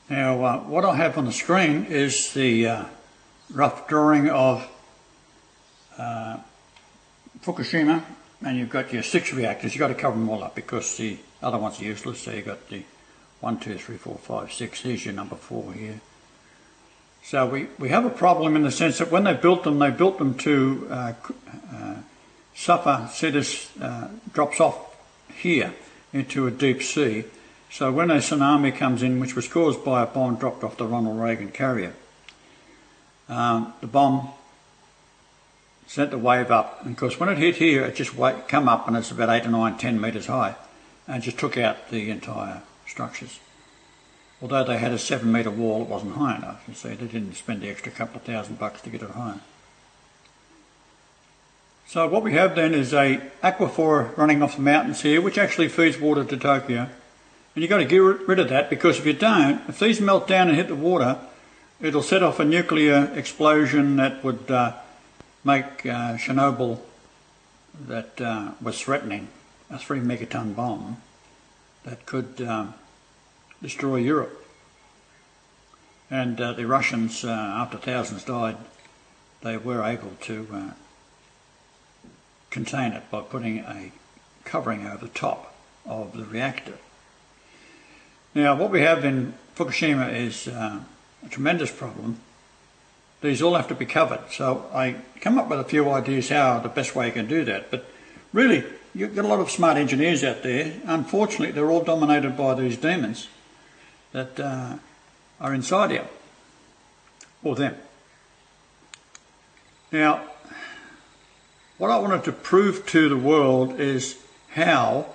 Now, what I have on the screen is the rough drawing of Fukushima, and you've got your 6 reactors. You've got to cover them all up because the other ones are useless. So you've got the 1, 2, 3, 4, 5, 6. Here's your number 4 here. So we have a problem in the sense that when they built them to suffer. See, this drops off here into a deep sea. So when a tsunami comes in, which was caused by a bomb dropped off the Ronald Reagan carrier, the bomb sent the wave up, and of course when it hit here, it just come up, and it's about 8 to 9, 10 metres high, and just took out the entire structures. Although they had a 7-metre wall, it wasn't high enough. You see, they didn't spend the extra couple of $1,000 to get it higher. So what we have then is a aquifer running off the mountains here, which actually feeds water to Tokyo. And you've got to get rid of that, because if you don't, if these melt down and hit the water, it'll set off a nuclear explosion that would make Chernobyl, that was threatening, a 3 megaton bomb that could destroy Europe. And the Russians, after thousands died, they were able to contain it by putting a covering over the top of the reactor. Now, what we have in Fukushima is a tremendous problem. These all have to be covered. So I come up with a few ideas how the best way you can do that. But really, you've got a lot of smart engineers out there. Unfortunately, they're all dominated by these demons that are inside here, or them. Now, what I wanted to prove to the world is how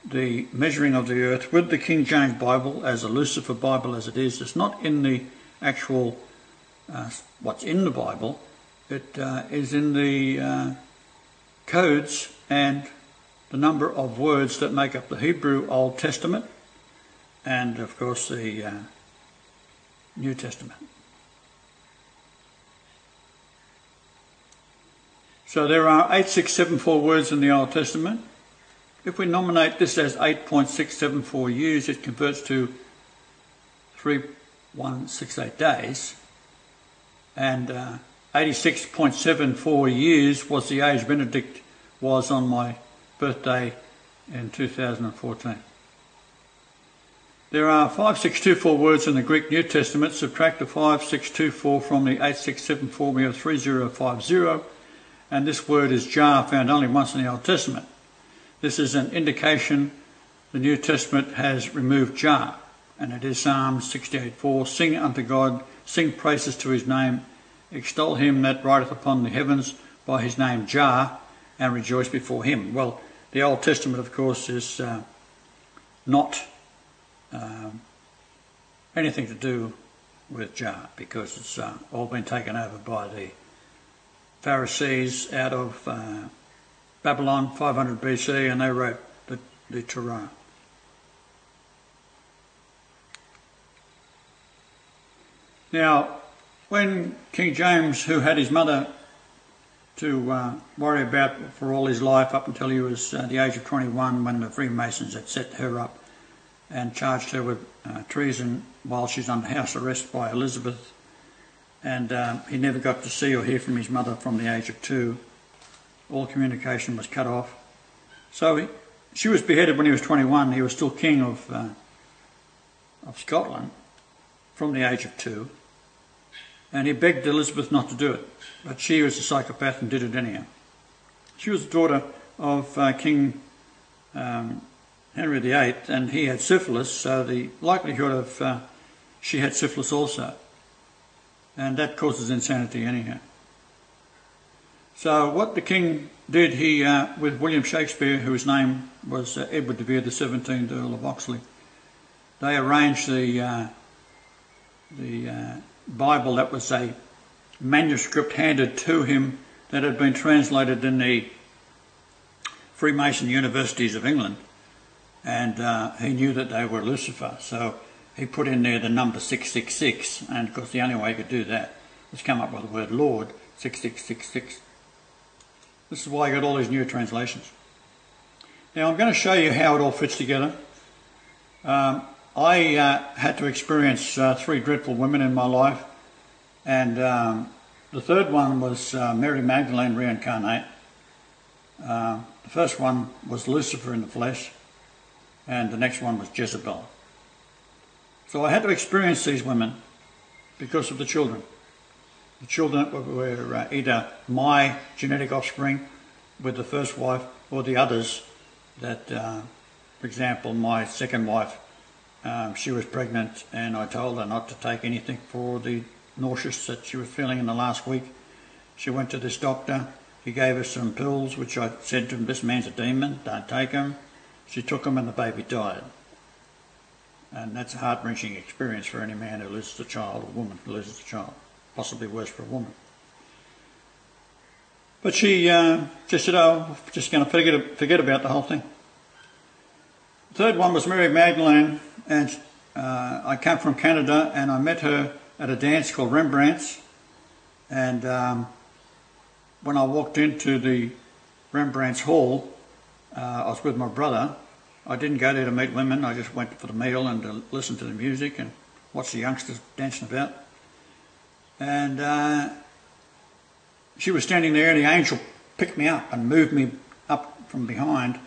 the measuring of the earth with the King James Bible, as a Lucifer Bible as it is, it's not in the actual what's in the Bible. It is in the codes and the number of words that make up the Hebrew Old Testament and of course the New Testament. So there are 8674 words in the Old Testament. If we nominate this as 8.674 years, it converts to 3168 days. And 86.74 years was the age Benedict was on my birthday in 2014. There are 5624 words in the Greek New Testament. Subtract the 5624 from the 8674, we have 3050. And this word is jar, found only once in the Old Testament. This is an indication the New Testament has removed jar, and it is Psalm 68:4. Sing unto God, sing praises to his name, extol him that rideth upon the heavens by his name Jah, and rejoice before him. Well, the Old Testament, of course, is not anything to do with Jah, because it's all been taken over by the Pharisees out of Babylon, 500 BC, and they wrote the Torah. Now, when King James, who had his mother to worry about for all his life up until he was the age of 21, when the Freemasons had set her up and charged her with treason while she's under house arrest by Elizabeth, and he never got to see or hear from his mother from the age of 2. All communication was cut off. So she was beheaded when he was 21. He was still king of Scotland from the age of 2. And he begged Elizabeth not to do it. But she was a psychopath and did it anyhow. She was the daughter of King Henry VIII, and he had syphilis, so the likelihood of she had syphilis also. And that causes insanity anyhow. So what the king did, he, with William Shakespeare, whose name was Edward de Vere, the 17th Earl of Oxley, they arranged the Bible that was a manuscript handed to him that had been translated in the Freemason universities of England, and he knew that they were Lucifer, so he put in there the number 666, and of course the only way he could do that was come up with the word Lord, 6666. This is why you got all these new translations. Now I'm going to show you how it all fits together. I I had to experience three dreadful women in my life, and the third one was Mary Magdalene reincarnate. The first one was Lucifer in the flesh, and the next one was Jezebel. So I had to experience these women because of the children. The children were either my genetic offspring with the first wife, or the others that, for example, my second wife, she was pregnant and I told her not to take anything for the nauseous that she was feeling in the last week. She went to this doctor. He gave her some pills, which I said to him, this man's a demon, don't take them. She took them and the baby died. And that's a heart-wrenching experience for any man who loses a child, or woman who loses a child. Possibly worse for a woman. But she just said, oh, just going to forget about the whole thing. The third one was Mary Magdalene, and I came from Canada and I met her at a dance called Rembrandt's, and when I walked into the Rembrandt's hall, I was with my brother. I didn't go there to meet women, I just went for the meal and to listen to the music and watch the youngsters dancing about. And she was standing there and the angel picked me up and moved me up from behind,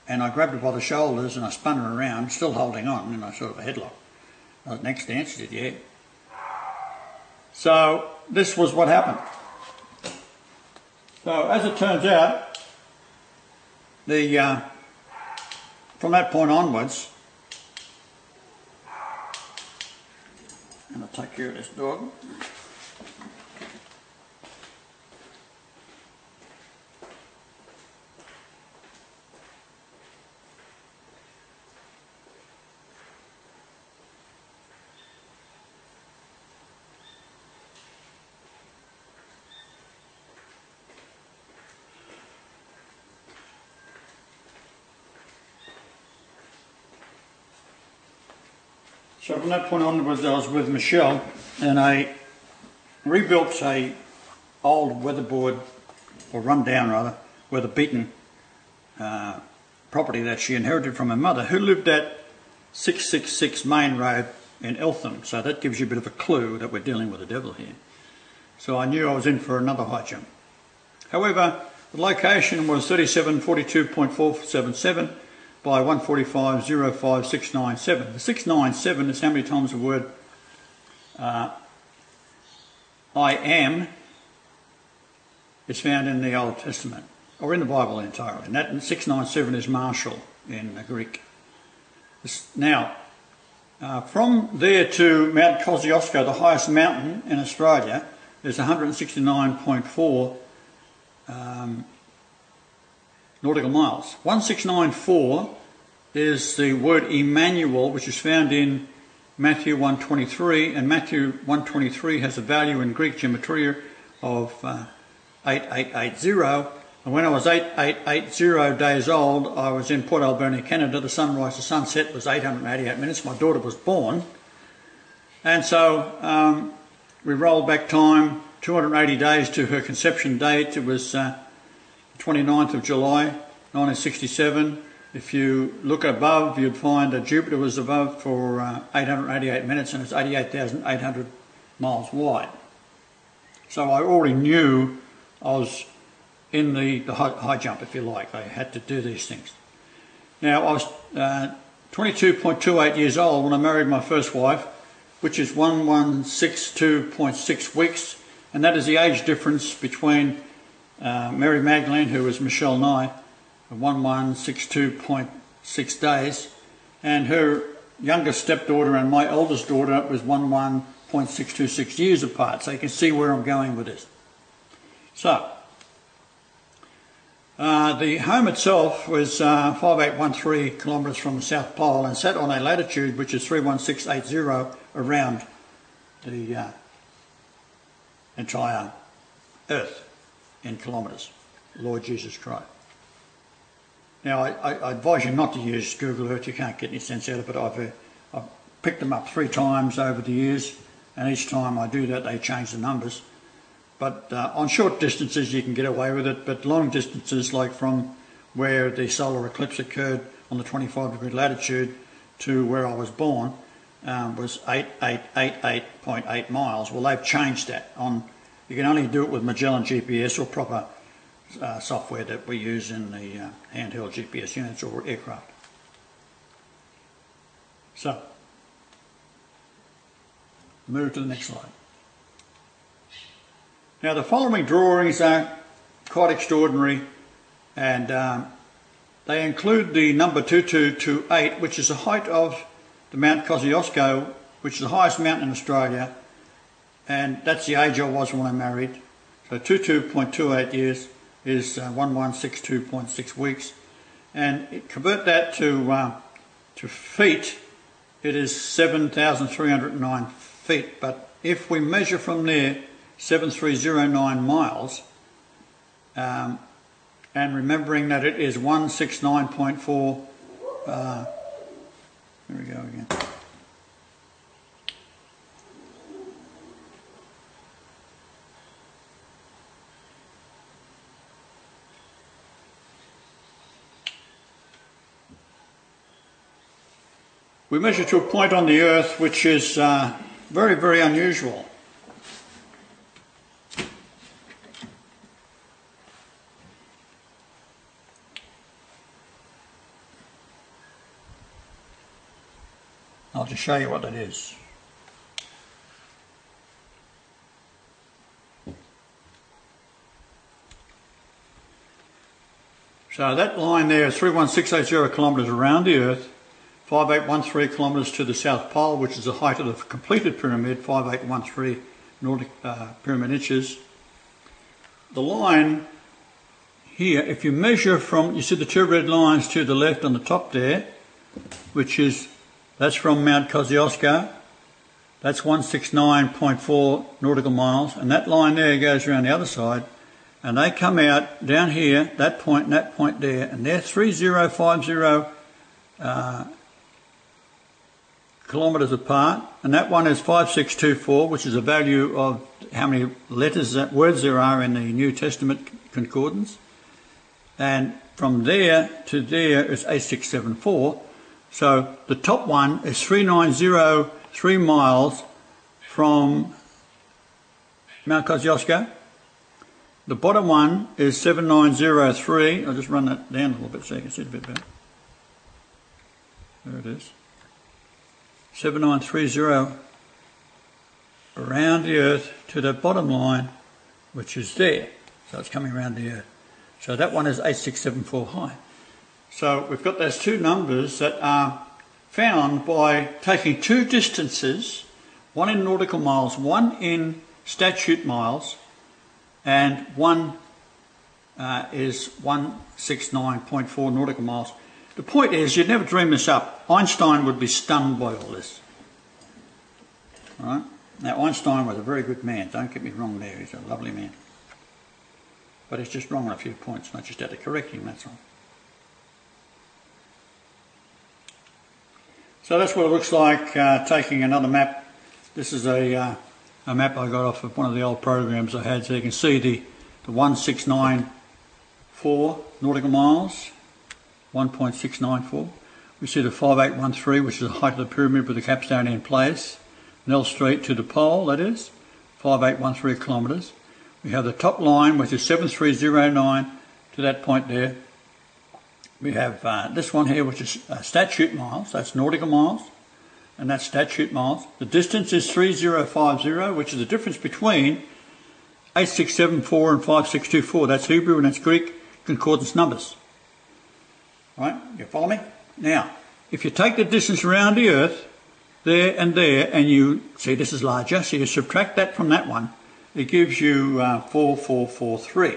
and I grabbed her by the shoulders and I spun her around, still holding on, in a sort of a headlock. Next dance, she did, yeah. So this was what happened. So as it turns out, from that point onwards, and I'll take care of this dog. So from that point onwards, I was with Michelle, and I rebuilt a old weatherboard, or run down rather, weather-beaten property that she inherited from her mother, who lived at 666 Main Road in Eltham. So that gives you a bit of a clue that we're dealing with the devil here. So I knew I was in for another high jump. However, the location was 3742.477 by 145.05697. The 697 is how many times the word I am is found in the Old Testament, or in the Bible entirely. And that 697 is Marshall in Greek. Now, from there to Mount Kosciuszko, the highest mountain in Australia, is 169.4 nautical miles. 1694 is the word Emmanuel, which is found in Matthew 1:23, and Matthew 1:23 has a value in Greek gematria of 8880. And when I was 8880 days old, I was in Port Alberni, Canada. The sunrise to sunset was 888 minutes. My daughter was born. And so we rolled back time 280 days to her conception date. It was 29th of July 1967. If you look above, you'd find that Jupiter was above for 888 minutes, and it's 88,800 miles wide. So I already knew I was in the high jump, if you like. I had to do these things. Now, I was 22.28 years old when I married my first wife, which is 1162.6 weeks, and that is the age difference between Mary Magdalene, who was Michelle Nye, 1162.6 days, and her youngest stepdaughter and my eldest daughter was 11.626 years apart. So you can see where I'm going with this. So, the home itself was 5813 kilometres from the South Pole and sat on a latitude which is 31680 around the entire Earth in kilometres, Lord Jesus Christ. Now, I advise you not to use Google Earth. You can't get any sense out of it. I've picked them up 3 times over the years, and each time I do that, they change the numbers. But on short distances, you can get away with it, but long distances, like from where the solar eclipse occurred on the 25-degree latitude to where I was born, was 8888.8 miles. Well, they've changed that. You can only do it with Magellan GPS or proper software that we use in the handheld GPS units or aircraft. So, move to the next slide. Now the following drawings are quite extraordinary, and they include the number 2228, which is the height of the Mount Kosciuszko, which is the highest mountain in Australia, and that's the age I was when I married. So 22.28 years is 1162.6 weeks, and convert that to feet, it is 7,309 feet. But if we measure from there 7309 miles, and remembering that it is 169.4, here we go again. We measure to a point on the Earth which is very, very unusual. I'll just show you what that is. So that line there is 31680 kilometres around the Earth, 5813 kilometres to the South Pole, which is the height of the completed pyramid, 5813 Nordic pyramid inches. The line here, if you measure from, you see the two red lines to the left on the top there, that's from Mount Kosciuszko. That's 169.4 nautical miles, and that line there goes around the other side, and they come out down here, that point and that point there, and they're 3050 kilometres apart, and that one is 5624, which is a value of how many words there are in the New Testament concordance, and from there to there is 8674. So the top one is 3903 miles from Mount Kosciuszko. The bottom one is 7903. I'll just run that down a little bit so you can see it a bit better. There it is. 7930 around the Earth to the bottom line, which is there. So it's coming around the Earth. So that one is 8674 high. So we've got those two numbers that are found by taking two distances, one in nautical miles, one in statute miles, and one is 169.4 nautical miles. The point is, you'd never dream this up. Einstein would be stunned by all this. All right? Now, Einstein was a very good man. Don't get me wrong there. He's a lovely man. But he's just wrong on a few points, and I just had to correct him, that's all. So that's what it looks like taking another map. This is a map I got off of one of the old programs I had, so you can see the 1694 nautical miles, 1.694. We see the 5813, which is the height of the pyramid with the capstone in place. Nell Street to the pole, that is, 5813 kilometres. We have the top line, which is 7309 to that point there. We have this one here, which is statute miles, that's nautical miles, and that's statute miles. The distance is 3050, which is the difference between 8674 and 5624. That's Hebrew and that's Greek concordance numbers. All right, you follow me? Now, if you take the distance around the Earth, there, and you see this is larger, so you subtract that from that one, it gives you 4443.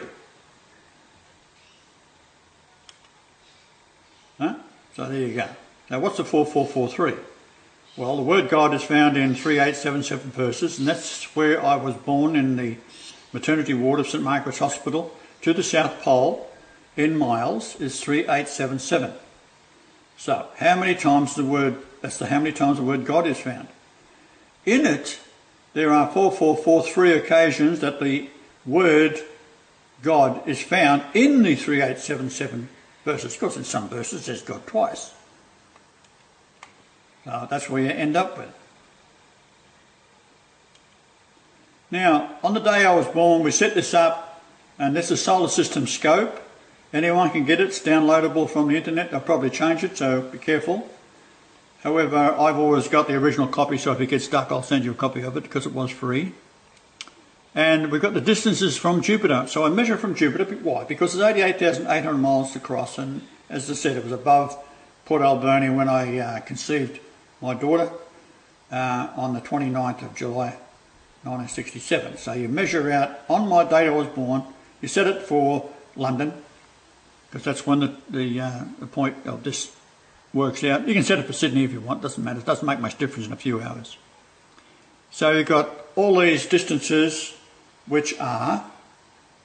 Huh? So there you go. Now what's the 4443? Well, the word God is found in 3877 verses, and that's where I was born, in the maternity ward of St Margaret's Hospital, to the South Pole in miles is 3877. So how many times the word God is found? In it, there are 4443 occasions that the word God is found in the 3877 verses. Of course, in some verses there's God twice. So that's where you end up with. Now, on the day I was born, we set this up, and this is Solar System Scope. Anyone can get it. It's downloadable from the internet. They'll probably change it, so be careful. However, I've always got the original copy, so if you get stuck, I'll send you a copy of it because it was free. And we've got the distances from Jupiter. So I measure from Jupiter. Why? Because it's 88,800 miles to cross, and as I said, it was above Port Alberni when I conceived my daughter on the 29th of July 1967. So you measure out on my date I was born. You set it for London, because that's when the point of this works out. You can set it for Sydney if you want, doesn't matter. It doesn't make much difference in a few hours. So you've got all these distances, which are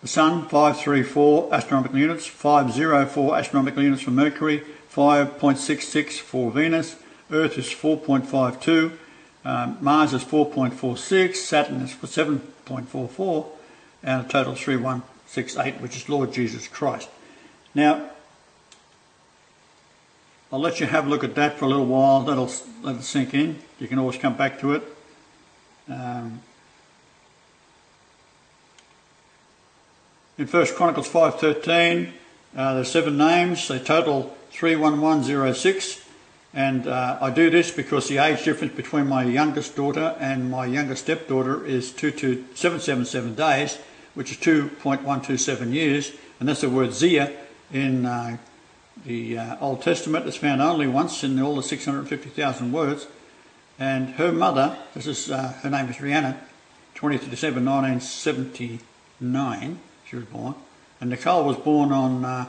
the Sun, 534 astronomical units, 504 astronomical units for Mercury, 5.66 for Venus, Earth is 4.52, Mars is 4.46, Saturn is 7.44, and a total of 3168, which is Lord Jesus Christ. Now, I'll let you have a look at that for a little while. That'll let it sink in. You can always come back to it. In 1 Chronicles 5:13, there's 7 names. They total 31106. And I do this because the age difference between my youngest daughter and my younger stepdaughter is 777 days, which is 2.127 years. And that's the word Zia in the Old Testament. It's found only once in all the 650,000 words. And her mother, her name is Rihanna, 20th of December 1979, she was born. And Nicole was born on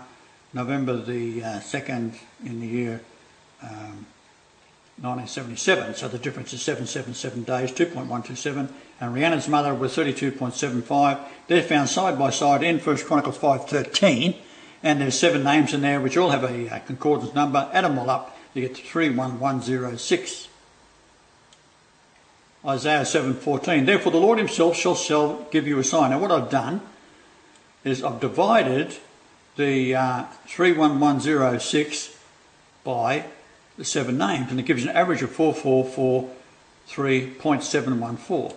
November the 2nd in the year 1977. So the difference is 777 days, 2.127. And Rihanna's mother was 32.75. They're found side by side in 1 Chronicles 5:13. And there's 7 names in there which all have a concordance number. Add them all up, you get to 31106. Isaiah 7:14. Therefore the Lord himself shall give you a sign. Now what I've done is I've divided the 31106 by the 7 names, and it gives you an average of 4443.714.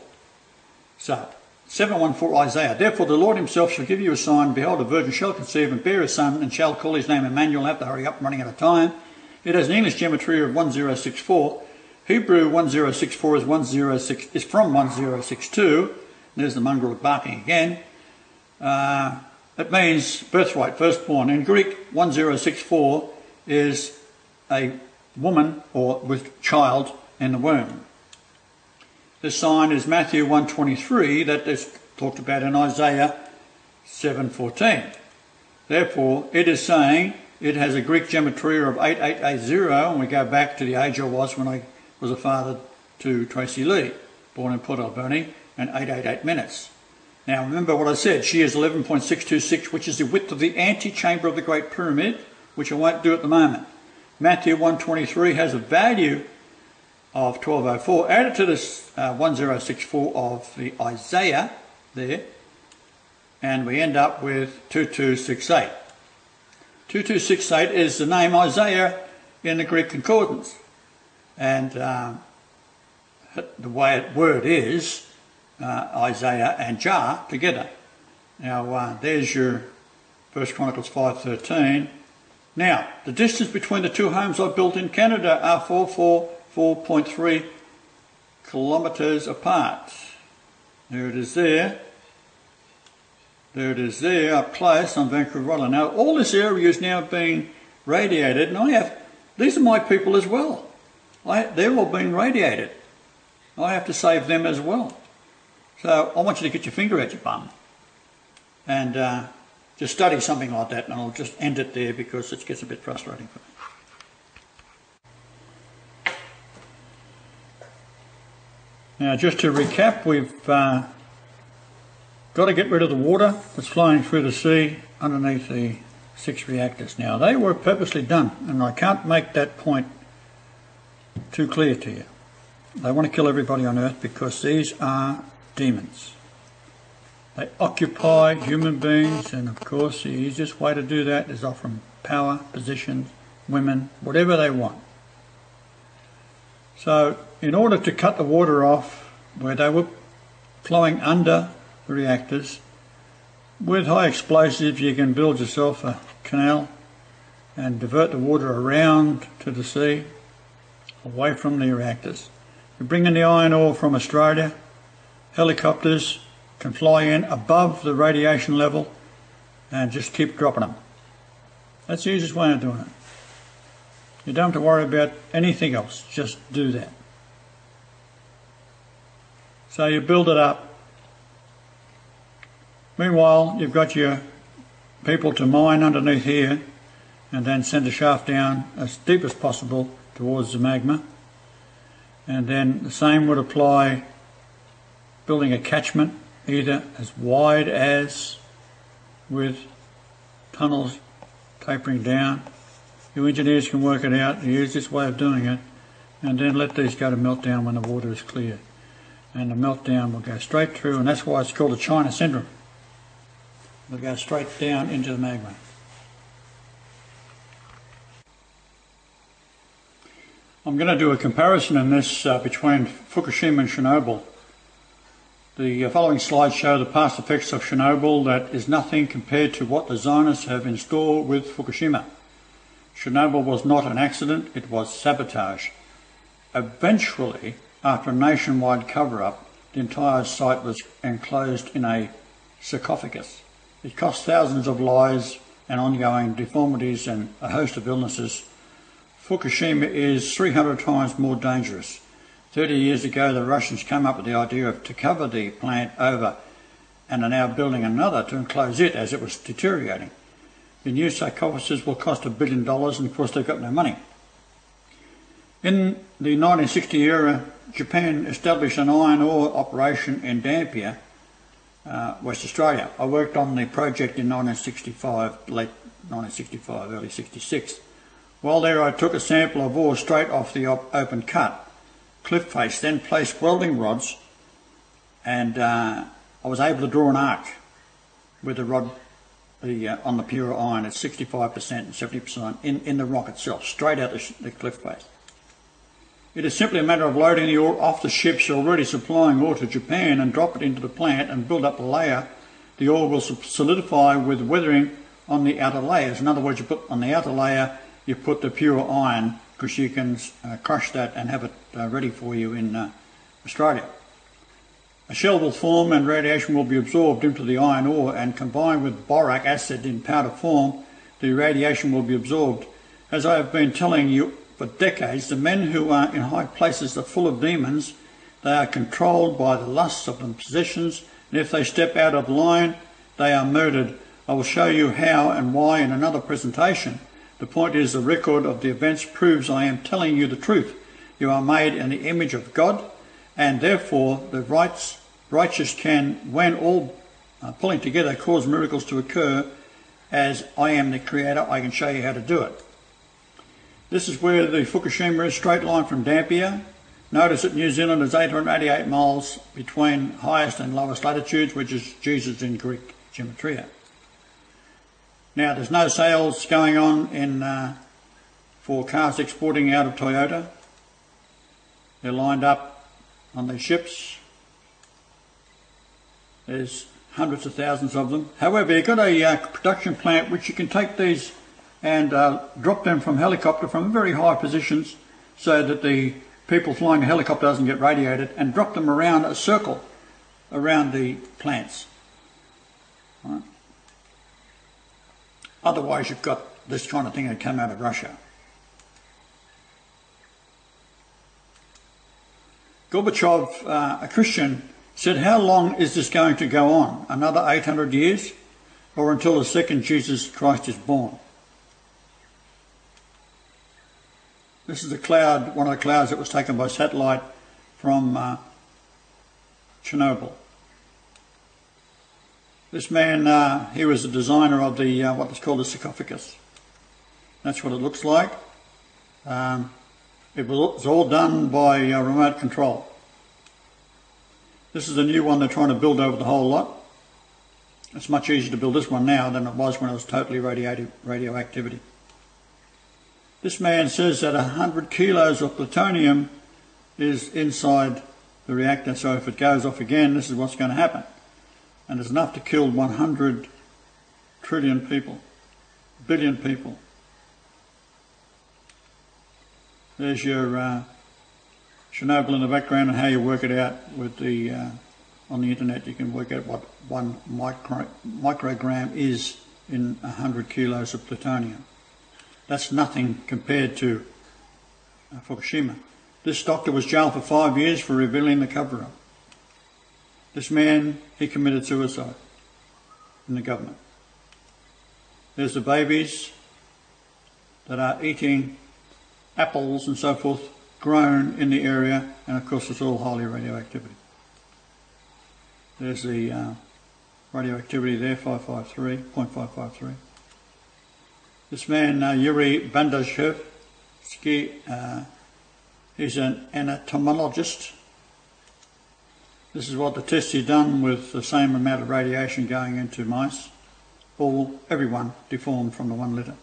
So 714 Isaiah. Therefore the Lord himself shall give you a sign. Behold, a virgin shall conceive and bear a son, and shall call his name Emmanuel. I have to hurry up, I'm running out of time. It has an English gematria of 1064. Hebrew 1064 is from 1062. There's the mongrel barking again. It means birthright, firstborn. In Greek, 1064 is a woman or with child in the womb. The sign is Matthew 1:23 that is talked about in Isaiah 7:14. Therefore, it is saying it has a Greek gematria of 8880, and we go back to the age I was when I was a father to Tracy Lee, born in Port Alberni, and 888 minutes. Now remember what I said, she is 11.626, which is the width of the antechamber of the Great Pyramid, which I won't do at the moment. Matthew 1:23 has a value of 1204, added to this 1064 of the Isaiah there, and we end up with 2268. 2268 is the name Isaiah in the Greek concordance, and the word is Isaiah and Jah together. Now there's your 1 Chronicles 5:13. Now the distance between the 2 homes I built in Canada are 4.3 kilometres apart. There it is there. There it is there, up close on Vancouver Island. Now all this area is now being radiated, and these are my people as well. They're all being radiated. I have to save them as well. So I want you to get your finger out your bum and just study something like that, and I'll just end it there because it gets a bit frustrating for me. Now just to recap, we've got to get rid of the water that's flowing through the sea underneath the 6 reactors. Now they were purposely done, and I can't make that point too clear to you. They want to kill everybody on Earth because these are demons. They occupy human beings, and of course the easiest way to do that is offer them power, positions, women, whatever they want. So in order to cut the water off where they were flowing under the reactors, with high explosives you can build yourself a canal and divert the water around to the sea, away from the reactors. You bring in the iron ore from Australia, helicopters can fly in above the radiation level and just keep dropping them. That's the easiest way of doing it. You don't have to worry about anything else, just do that. So you build it up. Meanwhile, you've got your people to mine underneath here and then send a shaft down as deep as possible towards the magma. And then the same would apply building a catchment, either as wide as with tunnels tapering down. You engineers can work it out, you use this way of doing it, and then let these go to meltdown when the water is clear. And the meltdown will go straight through, and that's why it's called the China syndrome. It'll go straight down into the magma. I'm going to do a comparison in this between Fukushima and Chernobyl. The following slides show the past effects of Chernobyl that is nothing compared to what the Zionists have in store with Fukushima. Chernobyl was not an accident, it was sabotage. Eventually, after a nationwide cover-up, the entire site was enclosed in a sarcophagus. It cost thousands of lives and ongoing deformities and a host of illnesses. Fukushima is 300 times more dangerous. 30 years ago, the Russians came up with the idea to cover the plant over and are now building another to enclose it as it was deteriorating. The new sarcophagus will cost $1 billion, and of course they've got no money. In the 1960 era, Japan established an iron ore operation in Dampier, West Australia. I worked on the project in 1965, late 1965, early 66. While there I took a sample of ore straight off the open cut, cliff face, then placed welding rods, and I was able to draw an arc with the rod on the pure iron at 65% and 70% in the rock itself, straight out the cliff face. It is simply a matter of loading the ore off the ships already supplying ore to Japan and drop it into the plant and build up a layer. The ore will solidify with weathering on the outer layers. In other words, you put on the outer layer, you put the pure iron, because you can crush that and have it ready for you in Australia. A shell will form and radiation will be absorbed into the iron ore, and combined with boric acid in powder form, the radiation will be absorbed. As I have been telling you for decades, the men who are in high places are full of demons. They are controlled by the lusts of the possessions, and if they step out of line, they are murdered. I will show you how and why in another presentation. The point is, the record of the events proves I am telling you the truth. You are made in the image of God, and therefore the righteous can, when all pulling together, cause miracles to occur. As I am the creator, I can show you how to do it. This is where the Fukushima is, straight line from Dampier. Notice that New Zealand is 888 miles between highest and lowest latitudes, which is Jesus in Greek gematria. Now, there's no sales going on for cars exporting out of Toyota. They're lined up on these ships. There's hundreds of thousands of them. However, you've got a production plant which you can take these and drop them from helicopter from very high positions so that the people flying the helicopter doesn't get radiated, and drop them around a circle around the plants. Right. Otherwise, you've got this kind of thing that came out of Russia. Gorbachev, a Christian, said, how long is this going to go on? Another 800 years? Or until the second Jesus Christ is born? This is a cloud, one of the clouds that was taken by satellite from Chernobyl. This man, he was the designer of the what is called the sarcophagus. That's what it looks like. It was all done by remote control. This is the new one they're trying to build over the whole lot. It's much easier to build this one now than it was when it was totally radioactivity. This man says that 100 kilos of plutonium is inside the reactor, so if it goes off again, this is what's going to happen. And it's enough to kill 100 trillion people, billion people. There's your Chernobyl in the background, and how you work it out with the on the internet. You can work out what 1 microgram is in 100 kilos of plutonium. That's nothing compared to Fukushima. This doctor was jailed for 5 years for revealing the cover-up. This man, he committed suicide in the government. There's the babies that are eating apples and so forth, grown in the area, and of course it's all highly radioactivity. There's the radioactivity there, 0.553. This man, Yuri Bandashevsky, he's an entomologist. This is what the test he's done with the same amount of radiation going into mice. Everyone deformed from the 1 litre.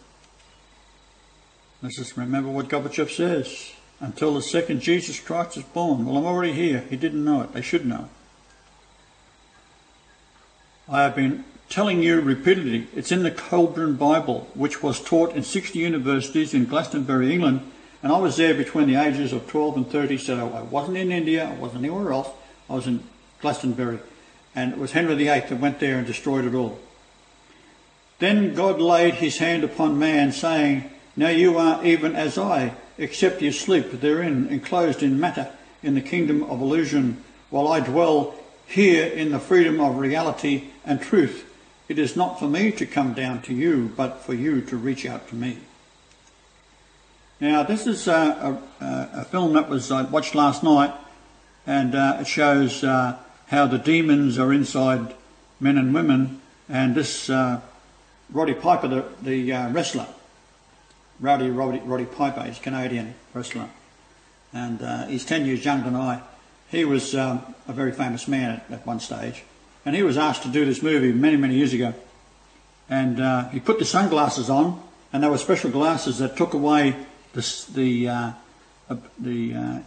Let's just remember what Gorbachev says. Until the second Jesus Christ is born. Well, I'm already here. He didn't know it. They should know it. I have been telling you repeatedly, it's in the Cauldron Bible, which was taught in 60 universities in Glastonbury, England, and I was there between the ages of 12 and 30, so I wasn't in India, I wasn't anywhere else, I was in Glastonbury, and it was Henry VIII that went there and destroyed it all. Then God laid his hand upon man, saying, now you are even as I, except you sleep therein, enclosed in matter, in the kingdom of illusion, while I dwell here in the freedom of reality and truth. It is not for me to come down to you, but for you to reach out to me. Now, this is a film that was watched last night, and it shows how the demons are inside men and women, and this Roddy Piper, the wrestler, Roddy Piper, he's a Canadian wrestler, and he's 10 years younger than I. He was a very famous man at one stage, and he was asked to do this movie many years ago, and he put the sunglasses on, and they were special glasses that took away the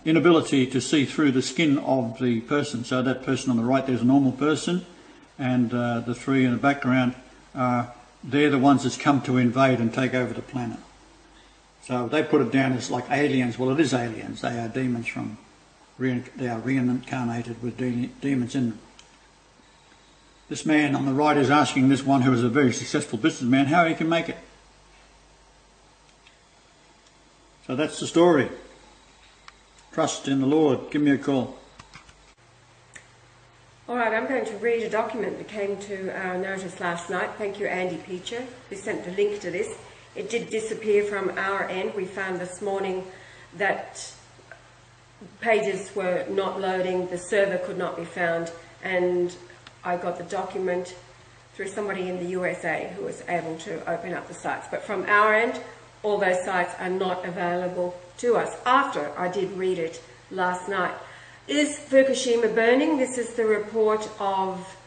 inability to see through the skin of the person. So that person on the right, there's a normal person, and the three in the background, they're the ones that's come to invade and take over the planet. So they put it down as like aliens. Well, it is aliens. They are demons they are reincarnated with demons in them. This man on the right is asking this one who is a very successful businessman how he can make it. So that's the story. Trust in the Lord. Give me a call. All right, I'm going to read a document that came to our notice last night. Thank you, Andy Peacher, who sent the link to this. It did disappear from our end. We found this morning that pages were not loading, the server could not be found, and I got the document through somebody in the USA who was able to open up the sites. But from our end, all those sites are not available to us after I did read it last night. Is Fukushima burning? This is the report of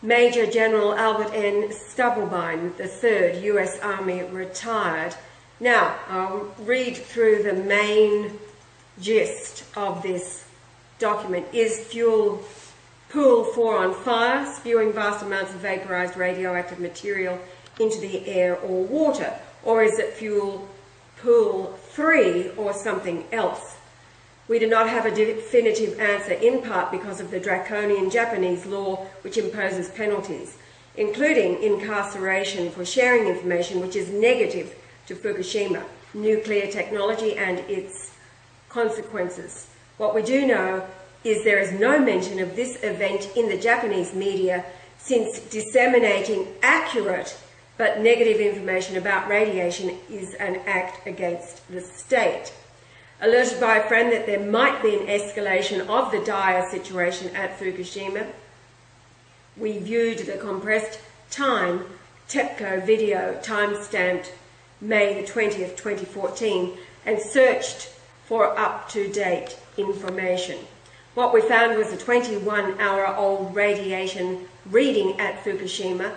Major General Albert N. Stubblebine, the 3rd US Army retired. Now, I'll read through the main gist of this document. Is fuel pool 4 on fire, spewing vast amounts of vaporized radioactive material into the air or water? Or is it fuel pool 3 or something else? We do not have a definitive answer, in part because of the draconian Japanese law which imposes penalties, including incarceration for sharing information which is negative to Fukushima, nuclear technology and its consequences. What we do know is there is no mention of this event in the Japanese media, since disseminating accurate but negative information about radiation is an act against the state. Alerted by a friend that there might be an escalation of the dire situation at Fukushima, we viewed the compressed time TEPCO video time-stamped May the 20th, 2014, and searched for up-to-date information. What we found was a 21-hour-old radiation reading at Fukushima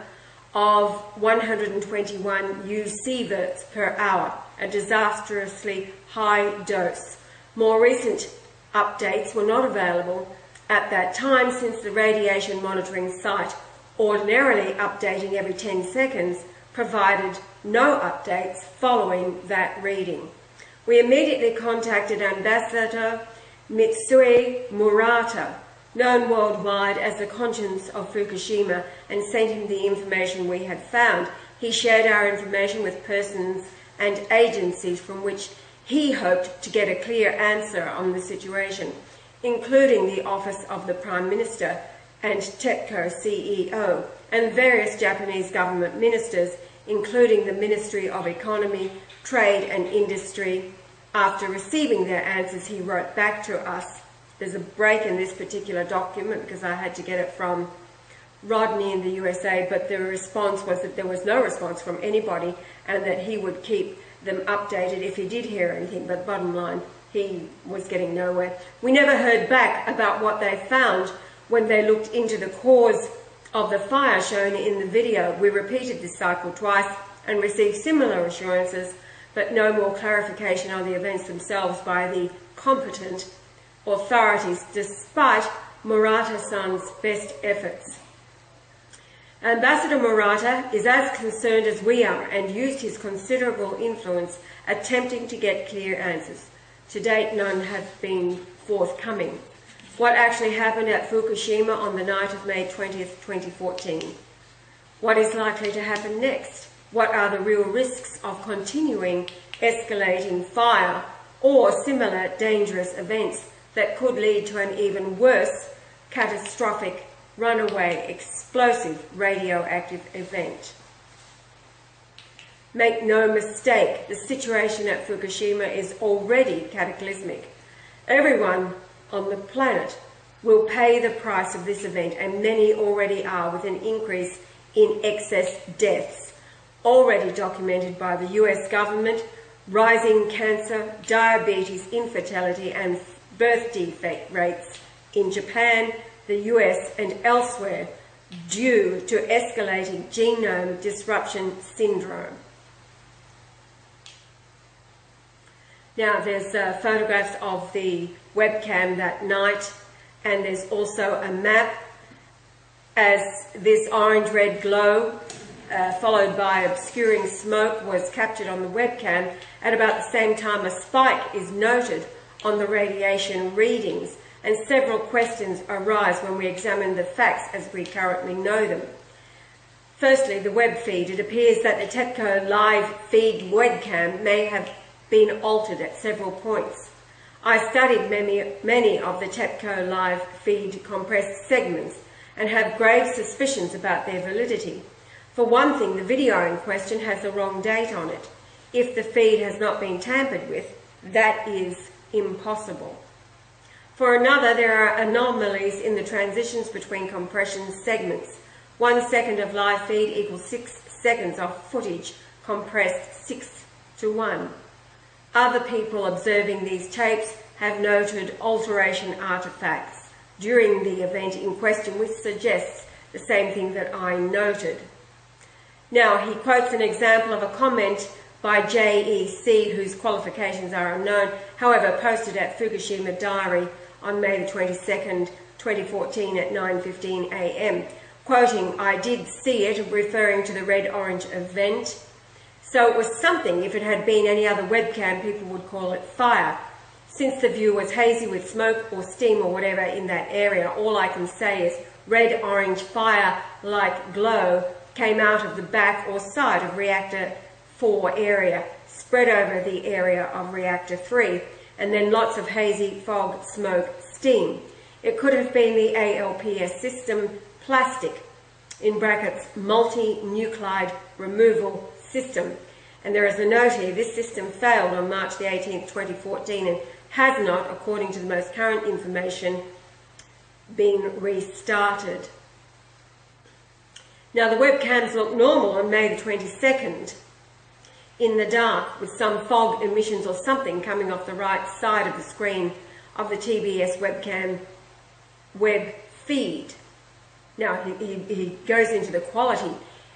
of 121 USV per hour, a disastrously high dose. More recent updates were not available at that time, since the radiation monitoring site, ordinarily updating every 10 seconds, provided no updates following that reading. We immediately contacted Ambassador Mitsui Murata, known worldwide as the conscience of Fukushima, and sent him the information we had found. He shared our information with persons and agencies from which he hoped to get a clear answer on the situation, including the Office of the Prime Minister and TEPCO CEO, and various Japanese government ministers, including the Ministry of Economy, Trade and Industry. After receiving their answers, he wrote back to us. There's a break in this particular document because I had to get it from Rodney in the USA, but the response was that there was no response from anybody and that he would keep them updated if he did hear anything, but bottom line, he was getting nowhere. We never heard back about what they found when they looked into the cause of the fire shown in the video. We repeated this cycle twice and received similar assurances, but no more clarification on the events themselves by the competent authorities, despite Murata-san's best efforts. Ambassador Murata is as concerned as we are and used his considerable influence attempting to get clear answers. To date, none have been forthcoming. What actually happened at Fukushima on the night of May 20th, 2014? What is likely to happen next? What are the real risks of continuing escalating fire or similar dangerous events that could lead to an even worse catastrophic runaway explosive radioactive event? Make no mistake, the situation at Fukushima is already cataclysmic. Everyone on the planet will pay the price of this event, and many already are, with an increase in excess deaths already documented by the US government, rising cancer, diabetes, infertility and birth defect rates in Japan, the US and elsewhere due to escalating genome disruption syndrome. Now there's photographs of the webcam that night, and there's also a map as this orange-red glow followed by obscuring smoke was captured on the webcam. At about the same time, a spike is noted on the radiation readings, and several questions arise when we examine the facts as we currently know them. Firstly, the web feed. It appears that the TEPCO live feed webcam may have been altered at several points. I studied many of the TEPCO live feed compressed segments and have grave suspicions about their validity. For one thing, the video in question has the wrong date on it. If the feed has not been tampered with, that is impossible. For another, there are anomalies in the transitions between compression segments. 1 second of live feed equals 6 seconds of footage compressed 6:1. Other people observing these tapes have noted alteration artifacts during the event in question, which suggests the same thing that I noted. Now, he quotes an example of a comment by JEC, whose qualifications are unknown, however, posted at Fukushima Diary on May the 22nd, 2014 at 9:15 a.m. Quoting, "I did see it," referring to the red-orange event. So it was something. If it had been any other webcam, people would call it fire. Since the view was hazy with smoke or steam or whatever in that area, all I can say is red-orange fire-like glow came out of the back or side of reactor 4 area, spread over the area of reactor 3, and then lots of hazy fog, smoke, steam. It could have been the ALPS system plastic, in brackets, multi-nuclide removal system. And there is a note here, this system failed on March the 18th, 2014 and has not, according to the most current information, been restarted. Now the webcams look normal on May the 22nd in the dark, with some fog emissions or something coming off the right side of the screen of the TBS webcam web feed. Now he goes into the quality.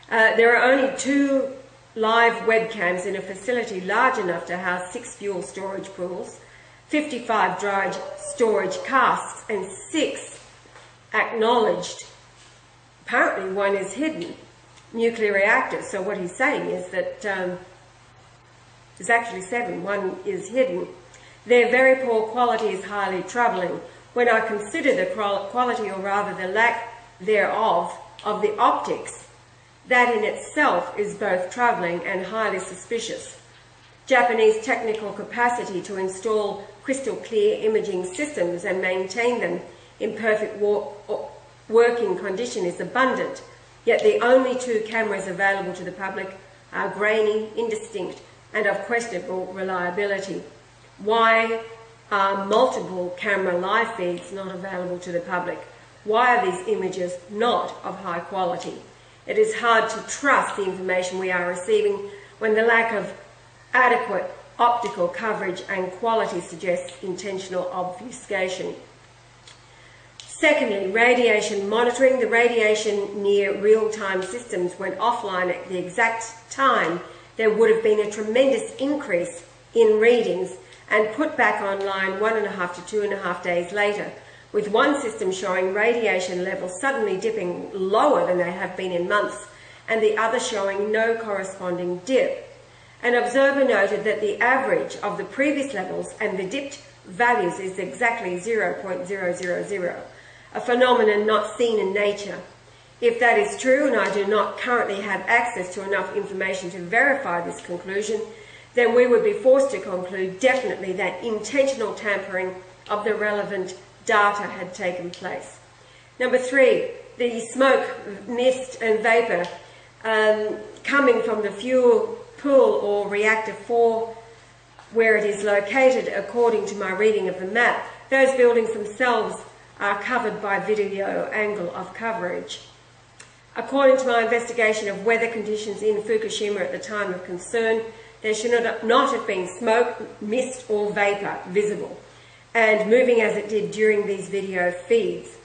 There are only 2 live webcams in a facility large enough to house 6 fuel storage pools. 55 dry storage casks, and 6 acknowledged, apparently one is hidden, nuclear reactors. So what he's saying is that there's actually 7, one is hidden. Their very poor quality is highly troubling. When I consider the quality, or rather the lack thereof, of the optics, that in itself is both troubling and highly suspicious. Japanese technical capacity to install crystal clear imaging systems and maintain them in perfect working condition is abundant, yet the only 2 cameras available to the public are grainy, indistinct, and of questionable reliability. Why are multiple camera live feeds not available to the public? Why are these images not of high quality? It is hard to trust the information we are receiving when the lack of adequate optical coverage and quality suggests intentional obfuscation. Secondly, radiation monitoring. The radiation near real-time systems went offline at the exact time there would have been a tremendous increase in readings and put back online 1.5 to 2.5 days later, with one system showing radiation levels suddenly dipping lower than they have been in months, and the other showing no corresponding dip. An observer noted that the average of the previous levels and the dipped values is exactly 0.000, a phenomenon not seen in nature. If that is true, and I do not currently have access to enough information to verify this conclusion, then we would be forced to conclude definitely that intentional tampering of the relevant data had taken place. Number 3, the smoke, mist and vapour coming from the fuel pool or reactor 4 where it is located, according to my reading of the map. Those buildings themselves are covered by video angle of coverage. According to my investigation of weather conditions in Fukushima at the time of concern, there should not have been smoke, mist or vapour visible, and moving as it did during these video feeds.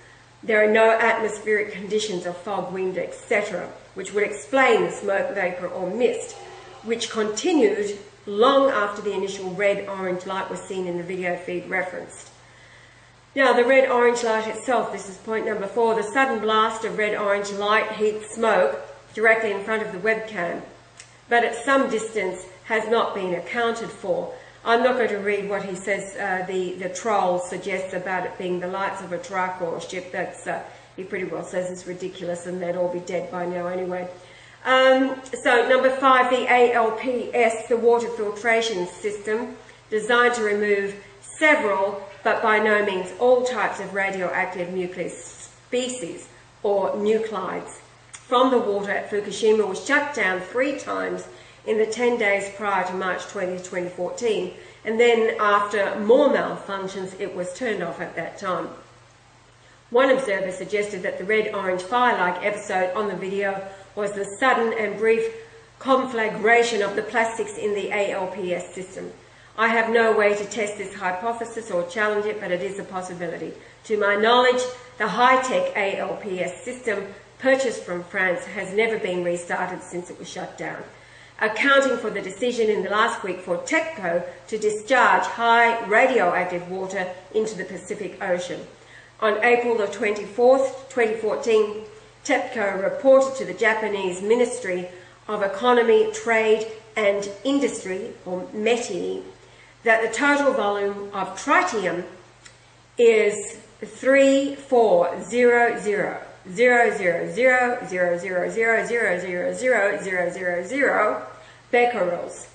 There are no atmospheric conditions of fog, wind, etc., which would explain the smoke, vapour or mist, which continued long after the initial red-orange light was seen in the video feed referenced. Now, the red-orange light itself, this is point number 4, the sudden blast of red-orange light heats smoke directly in front of the webcam, but at some distance has not been accounted for. I'm not going to read what he says the troll suggests about it being the lights of a truck or a ship. That's he pretty well says it's ridiculous and they'd all be dead by now anyway. So number 5, the ALPS, the water filtration system, designed to remove several, but by no means all types of radioactive nuclear species or nuclides from the water at Fukushima, was shut down 3 times in the 10 days prior to March 20, 2014, and then after more malfunctions it was turned off at that time. One observer suggested that the red-orange fire-like episode on the video was the sudden and brief conflagration of the plastics in the ALPS system. I have no way to test this hypothesis or challenge it, but it is a possibility. To my knowledge, the high-tech ALPS system purchased from France has never been restarted since it was shut down, accounting for the decision in the last week for TEPCO to discharge high radioactive water into the Pacific Ocean. On April the 24th, 2014, TEPCO reported to the Japanese Ministry of Economy, Trade and Industry, or METI, that the total volume of tritium is 340000000000000 becquerels,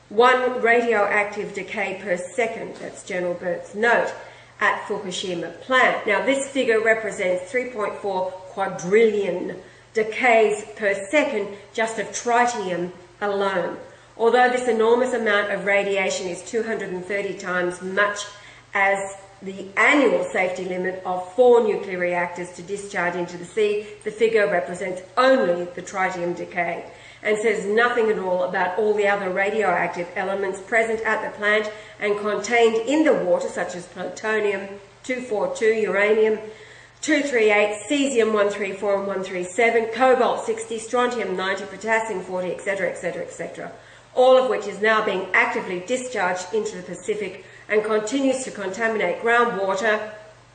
1 radioactive decay per second. That's General Burt's note at Fukushima plant. Now, this figure represents 3.4 quadrillion decays per second just of tritium alone. Although this enormous amount of radiation is 230 times much as the annual safety limit of 4 nuclear reactors to discharge into the sea, the figure represents only the tritium decay and says nothing at all about all the other radioactive elements present at the plant and contained in the water, such as plutonium-242, uranium-238, cesium-134 and 137, cobalt-60, strontium-90, potassium-40, etc., etc., etc., all of which is now being actively discharged into the Pacific and continues to contaminate groundwater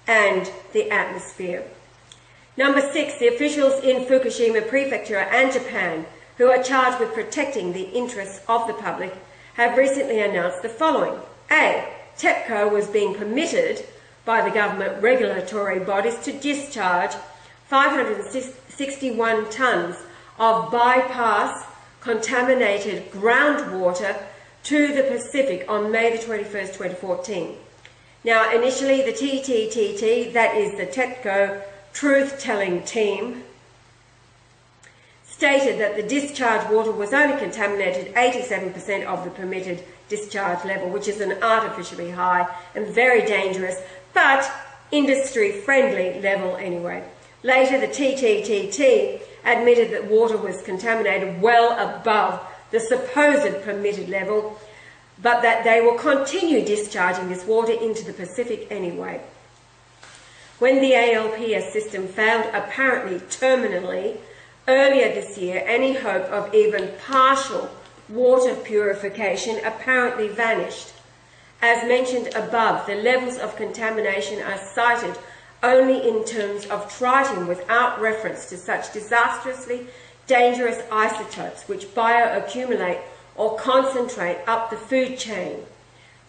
and the atmosphere. Number 6, the officials in Fukushima Prefecture and Japan, who are charged with protecting the interests of the public, have recently announced the following. A. TEPCO was being permitted by the government regulatory bodies to discharge 561 tonnes of bypass contaminated groundwater to the Pacific on May the 21st, 2014. Now, initially, the TTTT, that is the TEPCO truth-telling team, stated that the discharge water was only contaminated 87% of the permitted discharge level, which is an artificially high and very dangerous, but industry-friendly level anyway. Later, the TTTT admitted that water was contaminated well above the supposed permitted level, but that they will continue discharging this water into the Pacific anyway. When the ALPS system failed apparently terminally earlier this year, any hope of even partial water purification apparently vanished. As mentioned above, the levels of contamination are cited only in terms of tritium without reference to such disastrously dangerous isotopes which bioaccumulate or concentrate up the food chain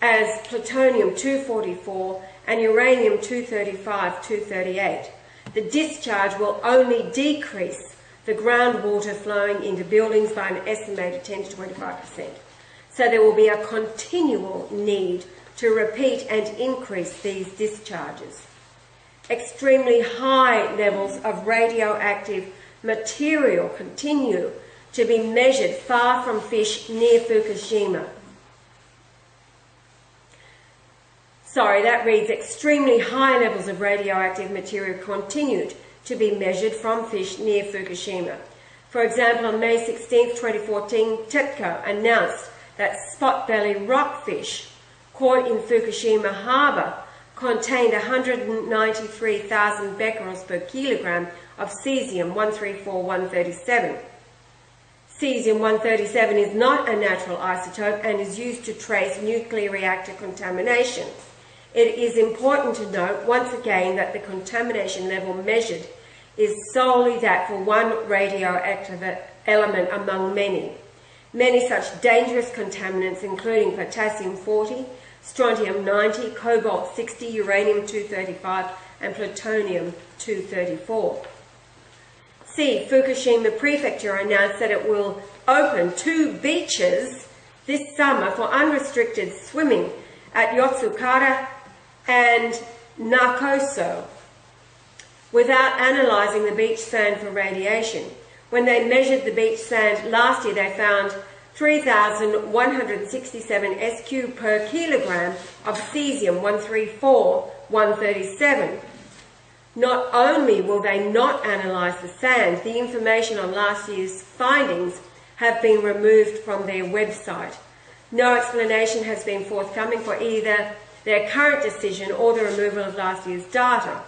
as plutonium-244 and uranium-235-238. The discharge will only decrease the groundwater flowing into buildings by an estimated 10 to 25%. So there will be a continual need to repeat and increase these discharges. Extremely high levels of radioactive material continue to be measured far from fish near Fukushima. Sorry, that reads extremely high levels of radioactive material continued to be measured from fish near Fukushima. For example, on May 16, 2014, TEPCO announced that spot-belly rockfish caught in Fukushima harbour contained 193,000 becquerels per kilogram of cesium-134-137. Cesium-137 is not a natural isotope and is used to trace nuclear reactor contamination. It is important to note once again that the contamination level measured is solely that for one radioactive element among many. Many such dangerous contaminants, including potassium-40, strontium-90, cobalt-60, uranium-235, and plutonium-234. C. Fukushima Prefecture announced that it will open 2 beaches this summer for unrestricted swimming at Yotsukata and Nakoso, without analysing the beach sand for radiation. When they measured the beach sand last year, they found 3,167 SQ per kilogram of cesium-134-137. Not only will they not analyse the sand, the information on last year's findings have been removed from their website. No explanation has been forthcoming for either their current decision or the removal of last year's data.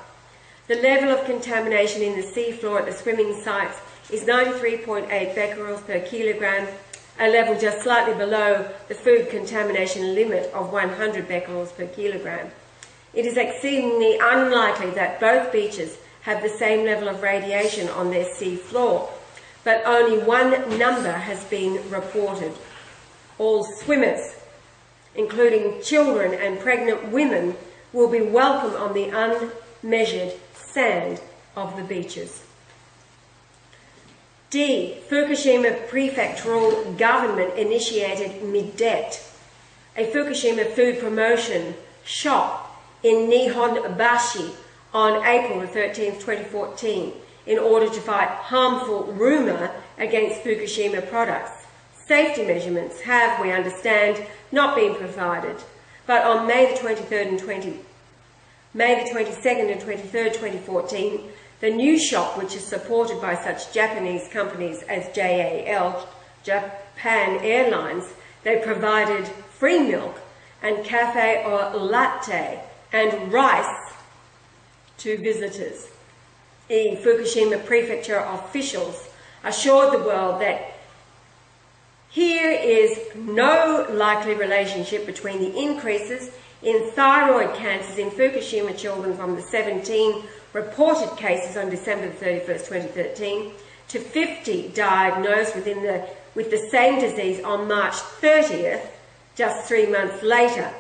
The level of contamination in the seafloor at the swimming sites is 93.8 becquerels per kilogram, a level just slightly below the food contamination limit of 100 becquerels per kilogram. It is exceedingly unlikely that both beaches have the same level of radiation on their seafloor, but only one number has been reported. All swimmers, including children and pregnant women, will be welcome on the unmeasured sand of the beaches. D. Fukushima prefectural government initiated Midet, a Fukushima food promotion shop in Nihonbashi on April 13, 2014, in order to fight harmful rumour against Fukushima products. Safety measurements have, we understand, not been provided, but on May the 22nd and 23rd, 2014, the new shop, which is supported by such Japanese companies as JAL, Japan Airlines, they provided free milk and cafe or latte and rice to visitors. E. Fukushima Prefecture officials assured the world that here is no likely relationship between the increases in thyroid cancers in Fukushima children from the 17 reported cases on December 31st, 2013, to 50 diagnosed with the same disease on March 30th, just 3 months later.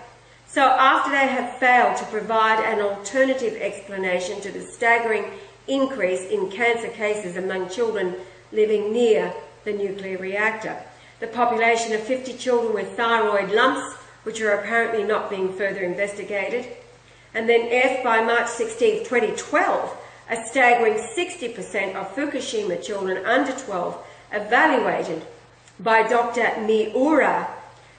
So after they have failed to provide an alternative explanation to the staggering increase in cancer cases among children living near the nuclear reactor, the population of 50 children with thyroid lumps, which are apparently not being further investigated, and then if by March 16, 2012, a staggering 60% of Fukushima children under 12 evaluated by Dr. Miura,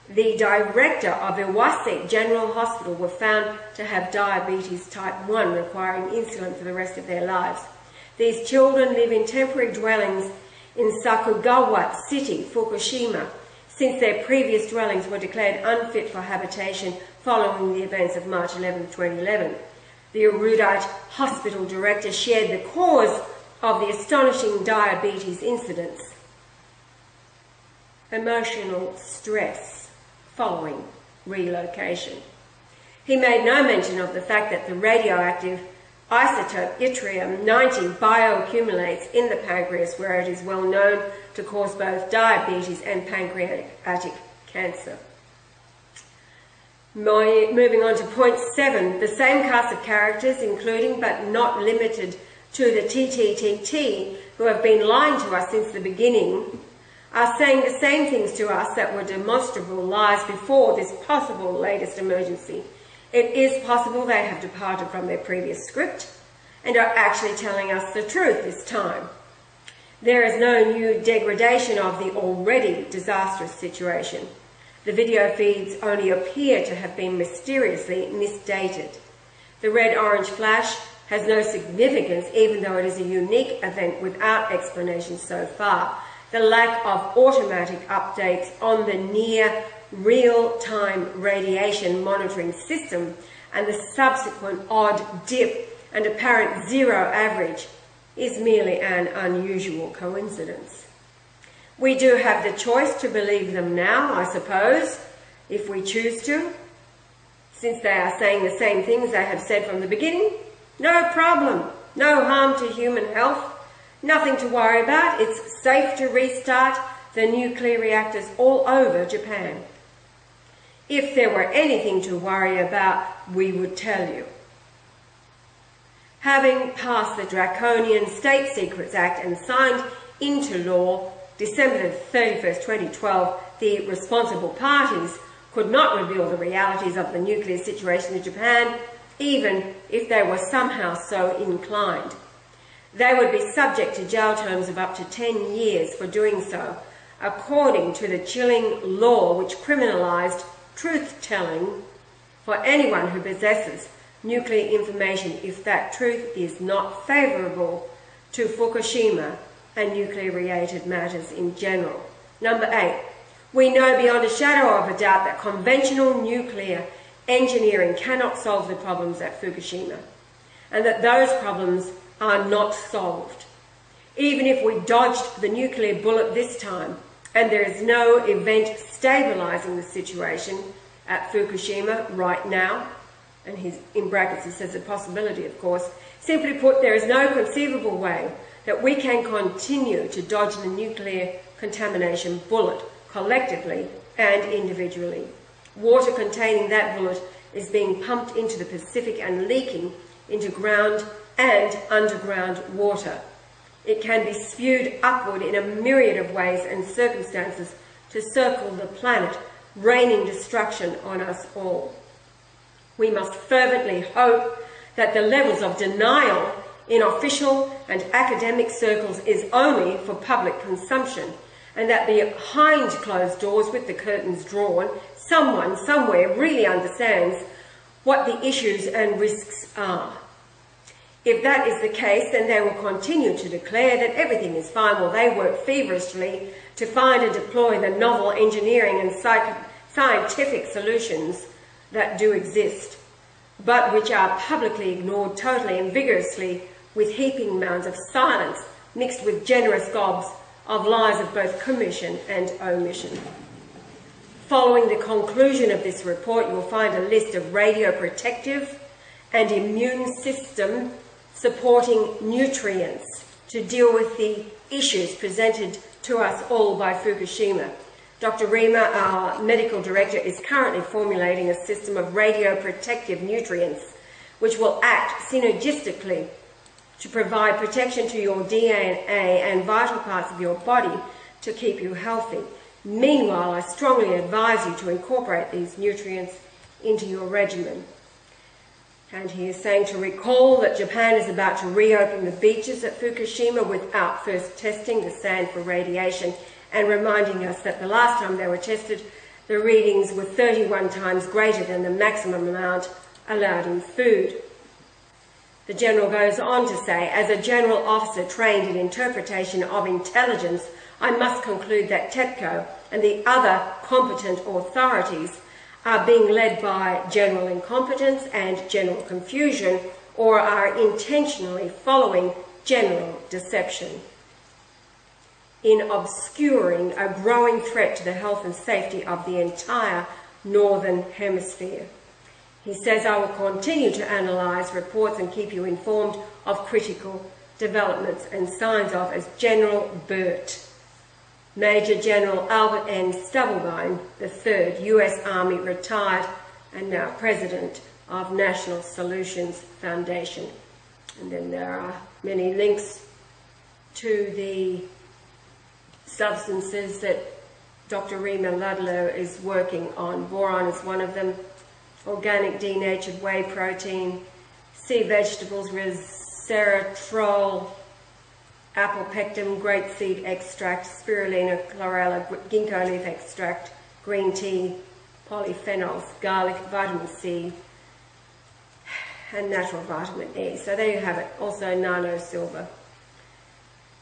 the director of Iwase General Hospital, were found to have diabetes type 1 requiring insulin for the rest of their lives. These children live in temporary dwellings in Sakugawa City, Fukushima, since their previous dwellings were declared unfit for habitation following the events of March 11, 2011. The erudite hospital director shared the cause of the astonishing diabetes incidents: emotional stress following relocation. He made no mention of the fact that the radioactive isotope yttrium-90 bioaccumulates in the pancreas, where it is well known to cause both diabetes and pancreatic cancer. Moving on to point 7, the same cast of characters, including but not limited to the TTTT, who have been lying to us since the beginning, are saying the same things to us that were demonstrable lies before this possible latest emergency. It is possible they have departed from their previous script and are actually telling us the truth this time. There is no new degradation of the already disastrous situation. The video feeds only appear to have been mysteriously misdated. The red-orange flash has no significance, even though it is a unique event without explanation so far. The lack of automatic updates on the near real-time radiation monitoring system and the subsequent odd dip and apparent zero average is merely an unusual coincidence. We do have the choice to believe them now, I suppose, if we choose to, since they are saying the same things they have said from the beginning. No problem, no harm to human health, nothing to worry about. It's safe to restart the nuclear reactors all over Japan. If there were anything to worry about, we would tell you. Having passed the draconian State Secrets Act and signed into law December 31st, 2012, the responsible parties could not reveal the realities of the nuclear situation in Japan, even if they were somehow so inclined. They would be subject to jail terms of up to 10 years for doing so, according to the chilling law which criminalised truth-telling for anyone who possesses nuclear information if that truth is not favourable to Fukushima and nuclear-related matters in general. Number 8, we know beyond a shadow of a doubt that conventional nuclear engineering cannot solve the problems at Fukushima, and that those problems are not solved. Even if we dodged the nuclear bullet this time, and there is no event stabilising the situation at Fukushima right now, and in brackets he says a possibility, of course. Simply put, there is no conceivable way that we can continue to dodge the nuclear contamination bullet collectively and individually. Water containing that bullet is being pumped into the Pacific and leaking into ground and underground water. It can be spewed upward in a myriad of ways and circumstances to circle the planet, raining destruction on us all. We must fervently hope that the levels of denial in official and academic circles is only for public consumption, and that behind closed doors with the curtains drawn, someone somewhere really understands what the issues and risks are. If that is the case, then they will continue to declare that everything is fine while they work feverishly to find and deploy the novel engineering and scientific solutions that do exist, but which are publicly ignored totally and vigorously with heaping mounds of silence mixed with generous gobs of lies of both commission and omission. Following the conclusion of this report, you will find a list of radioprotective and immune system supporting nutrients to deal with the issues presented to us all by Fukushima. Dr. Rima, our medical director, is currently formulating a system of radioprotective nutrients which will act synergistically to provide protection to your DNA and vital parts of your body to keep you healthy. Meanwhile, I strongly advise you to incorporate these nutrients into your regimen. And he is saying to recall that Japan is about to reopen the beaches at Fukushima without first testing the sand for radiation, and reminding us that the last time they were tested, the readings were 31 times greater than the maximum amount allowed in food. The General goes on to say, as a general officer trained in interpretation of intelligence, I must conclude that TEPCO and the other competent authorities are being led by general incompetence and general confusion, or are intentionally following general deception in obscuring a growing threat to the health and safety of the entire Northern Hemisphere. He says, I will continue to analyse reports and keep you informed of critical developments, and signs off as General Burt. Major General Albert N. Stubblebine III, US Army retired and now President of National Solutions Foundation. And then there are many links to the substances that Dr. Rima Ludlow is working on. Boron is one of them, organic denatured whey protein, sea vegetables, resveratrol, apple pectin, grapeseed extract, spirulina, chlorella, ginkgo leaf extract, green tea, polyphenols, garlic, vitamin C, and natural vitamin E. So there you have it, also nano silver.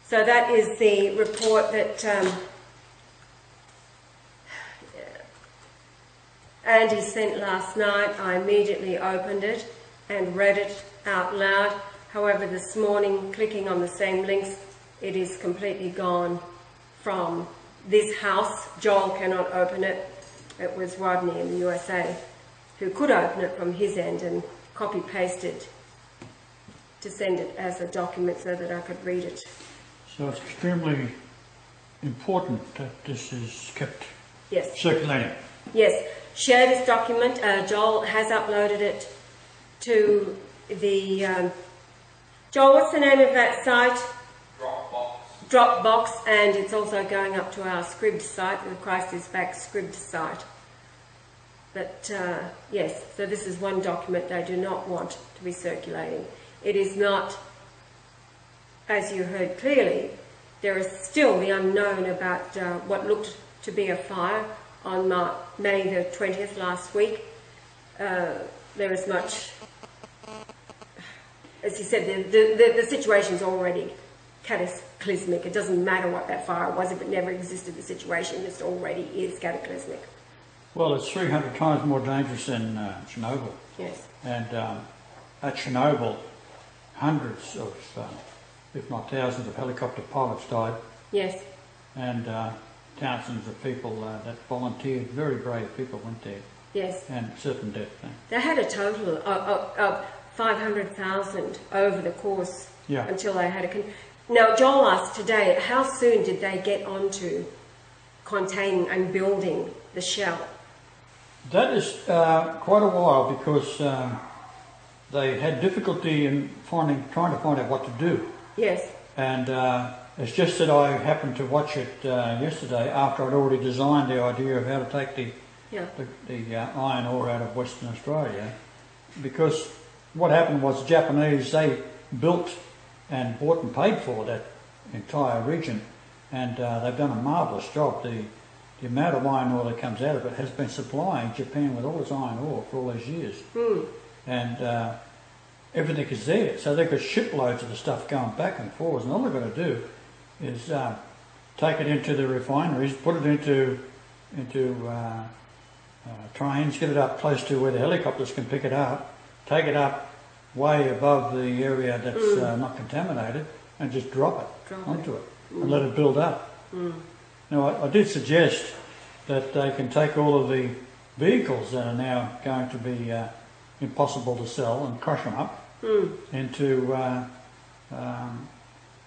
So that is the report that Andy sent last night. I immediately opened it and read it out loud. However, this morning, clicking on the same links, it is completely gone from this house. Joel cannot open it. It was Rodney in the USA who could open it from his end and copy-pasted to send it as a document so that I could read it. So it's extremely important that this is kept circulating. Yes. Share this document. Joel has uploaded it to the... Joel, what's the name of that site? Dropbox, and it's also going up to our Scribd site, the Christ is Back Scribd site. But yes, so this is one document they do not want to be circulating. It is not, as you heard clearly, there is still the unknown about what looked to be a fire on May the 20th last week. There is much... As you said, the situation's already cataclysmic. It doesn't matter what that fire was. If it never existed, the situation just already is cataclysmic. Well, it's 300 times more dangerous than Chernobyl. Yes. And at Chernobyl, hundreds of, if not thousands of helicopter pilots died. Yes. And thousands of people that volunteered, very brave people went there. Yes. And certain death. They had a total of 500,000 over the course until they had a... Now, Joel asked today, how soon did they get onto containing and building the shell? That is quite a while, because they had difficulty in trying to find out what to do. Yes. And it's just that I happened to watch it yesterday after I'd already designed the idea of how to take the iron ore out of Western Australia, because what happened was the Japanese, they built and bought and paid for that entire region, and they've done a marvellous job. The amount of iron ore that comes out of it has been supplying Japan with all this iron ore for all those years. And everything is there, so they've got shiploads of the stuff going back and forwards, and all they've got to do is take it into the refineries, put it into trains, get it up close to where the helicopters can pick it up, take it up way above the area that's not contaminated, and just drop it onto it and let it build up. Now, I did suggest that they can take all of the vehicles that are now going to be impossible to sell and crush them up into,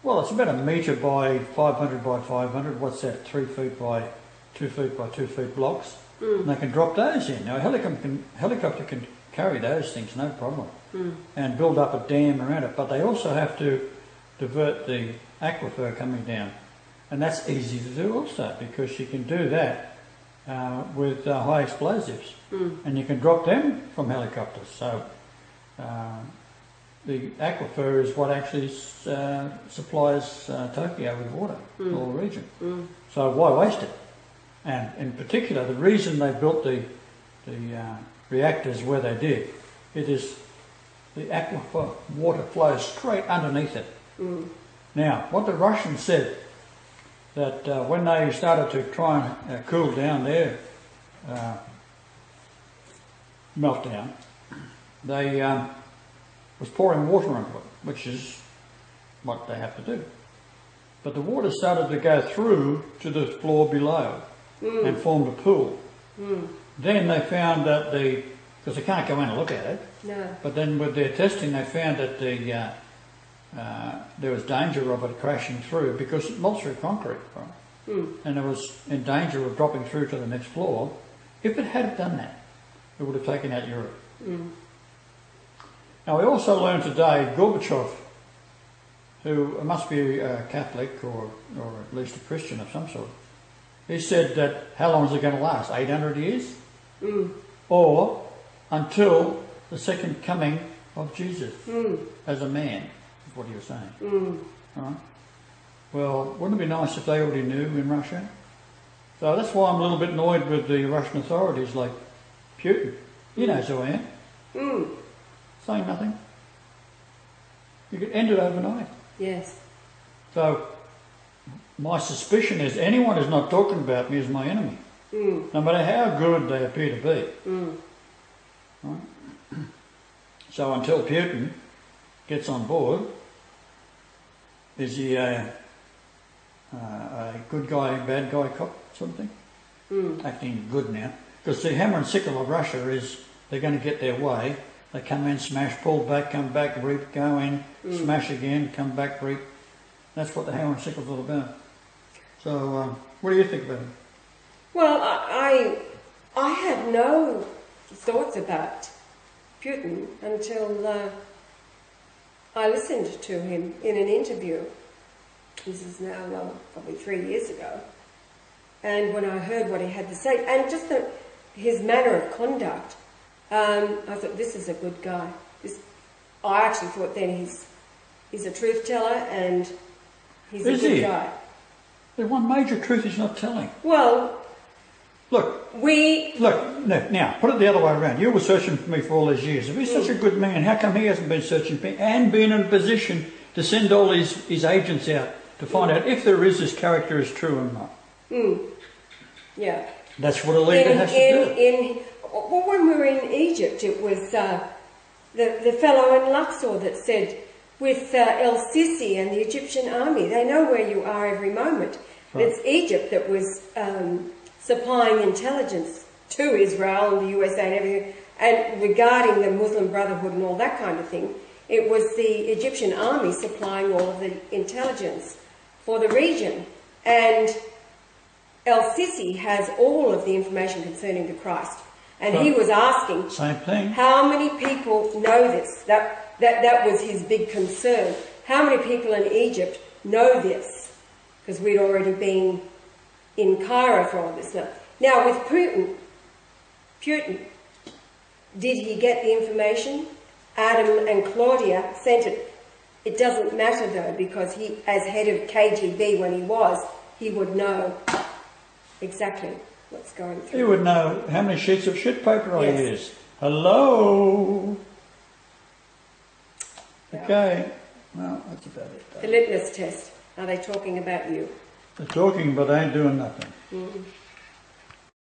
well, it's about 1 metre by 500 by 500. What's that? 3 feet by 2 feet by 2 feet blocks. And they can drop those in. Now, a helicopter can carry those things, no problem, and build up a dam around it. But they also have to divert the aquifer coming down. And that's easy to do also, because you can do that with high explosives. And you can drop them from helicopters. So the aquifer is what actually supplies Tokyo with water, the whole region. So why waste it? And in particular, the reason they built the reactors where they did, it is the aquifer water flows straight underneath it. Now, what the Russians said, that when they started to try and cool down their meltdown, they was pouring water into it, which is what they have to do. But the water started to go through to the floor below and formed a pool. Then they found that because they can't go in and look at it, but then with their testing they found that there was danger of it crashing through because it melts through concrete, right? And it was in danger of dropping through to the next floor. If it had done that, it would have taken out Europe. Now we also learned today, Gorbachev, who must be a Catholic or at least a Christian of some sort, he said that how long is it going to last? 800 years? Or until the second coming of Jesus as a man, is what he was saying. Right? Well, wouldn't it be nice if they already knew in Russia? So that's why I'm a little bit annoyed with the Russian authorities like Putin. He knows who I am. Saying nothing. You could end it overnight. Yes. So my suspicion is anyone who's not talking about me is my enemy. No matter how good they appear to be. Right? So until Putin gets on board, is he a good guy, bad guy cop sort of thing? Acting good now. Because the hammer and sickle of Russia is they're going to get their way. They come in, smash, pull back, come back, reap, go in, smash again, come back, reap. That's what the hammer and sickle's all about. So, what do you think about it? Well, I had no thoughts about Putin until I listened to him in an interview. This is now probably 3 years ago. And when I heard what he had to say, and just his manner of conduct, I thought, this is a good guy. I actually thought then he's a truth teller and he's a good guy. The one major truth he's not telling. Well, Look, now, put it the other way around. You were searching for me for all these years. If he's such a good man, how come he hasn't been searching for me and been in a position to send all his agents out to find out if there is this character is true or not? Yeah. That's what a leader has to do. Well, when we were in Egypt, it was the fellow in Luxor that said, with El Sisi and the Egyptian army, they know where you are every moment. Right. It's Egypt that was supplying intelligence to Israel and the USA and everything, and regarding the Muslim Brotherhood and all that kind of thing. It was the Egyptian army supplying all of the intelligence for the region. And El Sisi has all of the information concerning the Christ. And he was asking, same thing. How many people know this? That was his big concern. How many people in Egypt know this? Because we'd already been in Cairo for all this now. Now with Putin, did he get the information? Adam and Claudia sent it. It doesn't matter though, because he, as head of KGB when he would know exactly what's going through. He would know how many sheets of shit paper I use. Hello? Yeah. Okay. Well, that's about it. The litmus test. Are they talking about you? They're talking, but they ain't doing nothing.